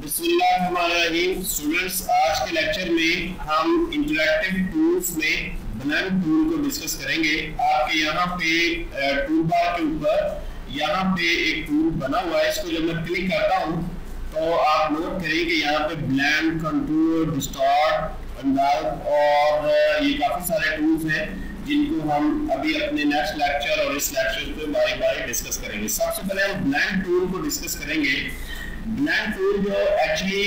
बिस्मिल्लाहिर्रहमानिर्रहीम। स्टूडेंट्स, आज के लेक्चर में हम इंटरैक्टिव टूल्स में ब्लेंड टूल को डिस्कस करेंगे। आपके यहाँ पे टूल बार के ऊपर यहाँ पे एक टूल बना हुआ है। इसको जब मैं क्लिक करता हूँ तो आप नोट करें कि यहाँ पे ब्लेंड, कंटूर, डिस्टॉर्ट, एनवेलप और ये काफी सारे टूल्स हैं जिनको हम अभी अपने नेक्स्ट लेक्चर और इस लेक्चर पे बारी बारी डिस्कस करेंगे। सबसे पहले हम ब्लेंड टूल को डिस्कस करेंगे। ब्लेंड टूल जो एक्चुअली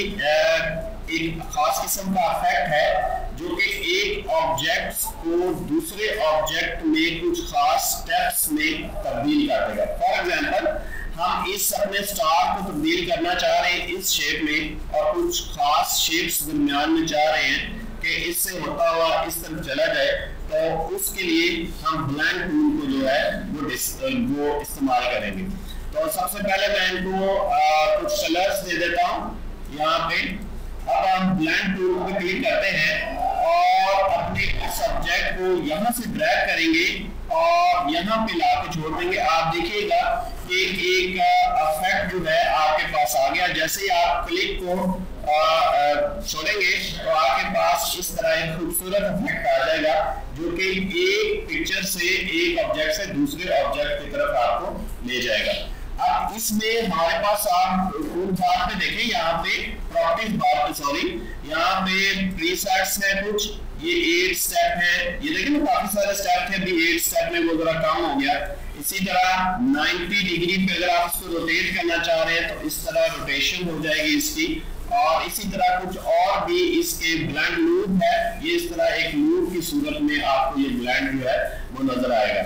एक खास किस्म का इफेक्ट है जो कि एक ऑब्जेक्ट को दूसरे ऑब्जेक्ट में कुछ खास स्टेप्स में तब्दील कर देगा। फॉर एग्जांपल, हम इस अपने स्टार को तब्दील करना चाह रहे हैं इस शेप में और कुछ खास शेप्स दरमियान में चाह रहे हैं कि इससे होता हुआ इस तरफ चला जाए, तो उसके लिए हम ब्लेंड टूल को जो है वो इस्तेमाल करेंगे। तो सबसे पहले मैं इनको कुछ कलर्स दे देता हूँ यहाँ पे। अब हम ब्लेंड टूल पे क्लिक करते हैं और अपने सब्जेक्ट को यहाँ से ड्रैग करेंगे और यहाँ पे ला के छोड़ देंगे। आप देखिएगा कि एक इफेक्ट जो है आपके पास आ गया। जैसे ही आप क्लिक को छोड़ेंगे तो आपके पास इस तरह एक खूबसूरत इफेक्ट आ जाएगा जो कि एक पिक्चर से, एक ऑब्जेक्ट से दूसरे ऑब्जेक्ट की तरफ आपको ले जाएगा। अब इसमें हमारे पास आप टूल बार पे देखें, यहाँ पे प्रॉपर्टीज बार पे, सॉरी, यहाँ पे प्रीसेट्स है कुछ, ये 8 स्टेप है। ये देखिए ना, काफी सारे स्टेप थे, अभी 8 स्टेप में वो जरा कम हो गया। इसी तरह 90 डिग्री पे अगर आप इसको रोटेट करना चाह रहे हैं तो इस तरह रोटेशन हो जाएगी इसकी। और इसी तरह कुछ और भी इसके ब्लेंड लूप है, ये इस तरह एक लूप की सूरत में आपको ये ब्लेंड जो है वो नजर आएगा।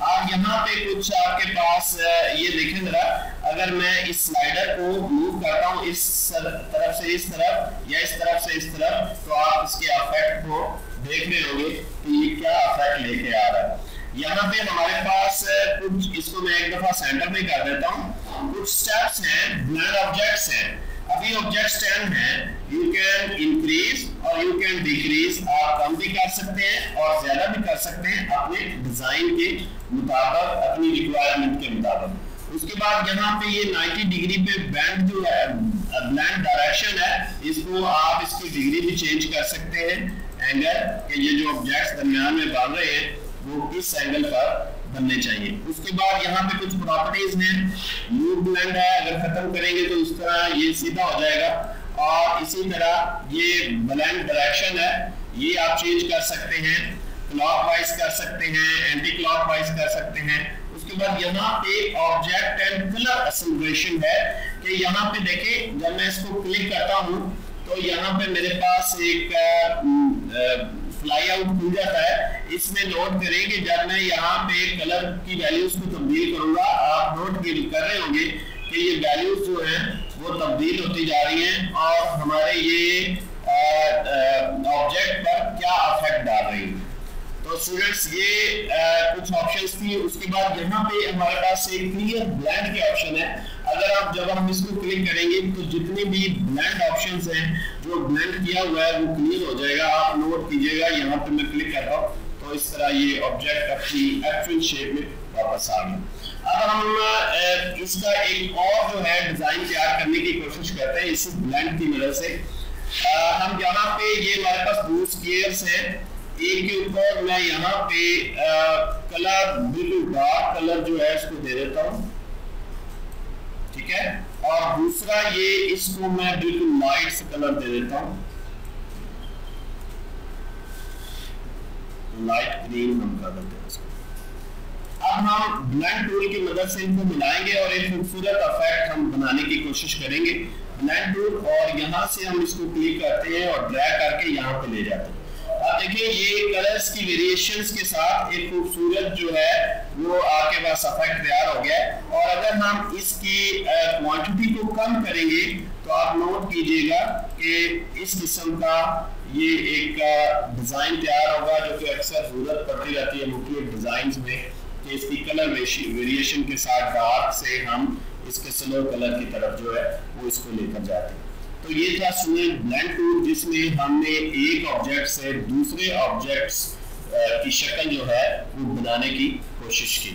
आप यहाँ पे कुछ आपके पास ये देखें जरा, अगर मैं इस स्लाइडर को मूव करता हूँ इस तरफ से इस तरफ या इस तरफ से इस तरफ, तो आप इसके इफेक्ट को देख रहे होंगे कि ये क्या इफेक्ट लेके आ रहा है। यहाँ पे हमारे पास कुछ, इसको मैं एक दफा सेंटर में कर देता हूँ, कुछ स्टेप्स हैं, ब्लेंड ऑब्जेक्ट्स हैं। अभी ऑब्जेक्ट 10 है, यू कैन इंक्रीज और यू कैन डिक्रीज। आप कम भी कर सकते हैं और ज्यादा भी कर सकते हैं अपने डिजाइन के मुताबिक, अपनी रिक्वायरमेंट के मुताबिक। उसके बाद यहाँ पे ये 90 डिग्री पे बैंड जो है, ब्लेंड डायरेक्शन है, इसको आप इसकी डिग्री भी चेंज कर सकते हैं, एंगल कि ये जो ऑब्जेक्ट्स दरमियान में बन रहे हैं वो किस एंगल पर बनने चाहिए। उसके बाद यहाँ पे कुछ प्रॉपर्टीज हैं, लूप ब्लेंड है, अगर खत्म करेंगे तो इस तरह ये सीधा हो जाएगा। और इसी तरह ये ब्लेंड डायरेक्शन है, ये आप चेंज कर सकते हैं, क्लॉकवाइज कर सकते हैं, एंटी क्लॉकवाइज कर सकते हैं। उसके बाद यहाँ पे ऑब्जेक्ट एंड कलर एसोसिएशन है कि यहाँ पे देखें, जब मैं इसको क्लिक करता हूँ तो यहाँ पे मेरे पास एक फ्लाई आउट खुल जाता है। इसमें नोट करेंगे, जब मैं यहाँ पे कलर की वैल्यूज को तब्दील करूंगा, आप नोट कर रहे होंगे कि ये वैल्यूज जो हैं वो तब्दील होती जा रही हैं और हमारे ये ऑब्जेक्ट पर क्या इफेक्ट डाल रही है। तो स्टूडेंट्स, ये कुछ ऑप्शंस थी। उसके बाद यहाँ पे हमारे पास एक क्लियर ब्लेंड के ऑप्शन है। अगर आप, जब हम इसको क्लिक करेंगे तो जितने भी ब्लेंड ऑप्शंस हैं जो ब्लेंड किया हुआ है वो क्लियर हो जाएगा। आप नोट कीजिएगा, यहाँ पे मैं क्लिक करता हूँ तो इस तरह ये ऑब्जेक्ट अपनी एक्चुअल शेप में वापस आ गया। अब हम इसका एक और जो है डिजाइन तैयार करने की कोशिश करते हैं इस ब्लेंड की मदद से। हम यहाँ पे, ये हमारे पास 2 स्केयर्स हैं, एक के ऊपर मैं यहाँ पे कलर, बिल्कुल डार्क कलर जो है इसको दे देता हूँ, ठीक है, और दूसरा ये इसको मैं बिल्कुल लाइट से कलर दे देता हूँ, लाइट ग्रीन हम कर देते हैं इसको। अब हम ब्लेंड टूल की मदद से इनको मिलाएंगे और एक खूबसूरत इफेक्ट हम बनाने की कोशिश करेंगे। ब्लेंड टूल, और यहाँ से हम इसको क्लिक करते हैं और ड्रैग करके यहाँ पे ले जाते हैं। अब देखिए, ये कलर्स की वेरिएशंस के साथ एक खूबसूरत जो है वो आपके पास इफेक्ट तैयार हो गया है। और अगर हम इसकी क्वांटिटी को कम करेंगे तो आप नोट कीजिएगा कि इस किस्म का ये एक डिजाइन तैयार होगा जो कि अक्सर जरूरत पड़ती रहती है मुख्तलिफ डिजाइन्स में कि इसकी कलर वेरिएशन के साथ डार्क से हम इसके स्लो कलर की तरफ जो है वो इसको लेकर जाते हैं। तो ये था स्टूडेंट ब्लेंड टूल, जिसमें हमने एक ऑब्जेक्ट से दूसरे ऑब्जेक्ट्स की शक्ल जो है वो बनाने की कोशिश की।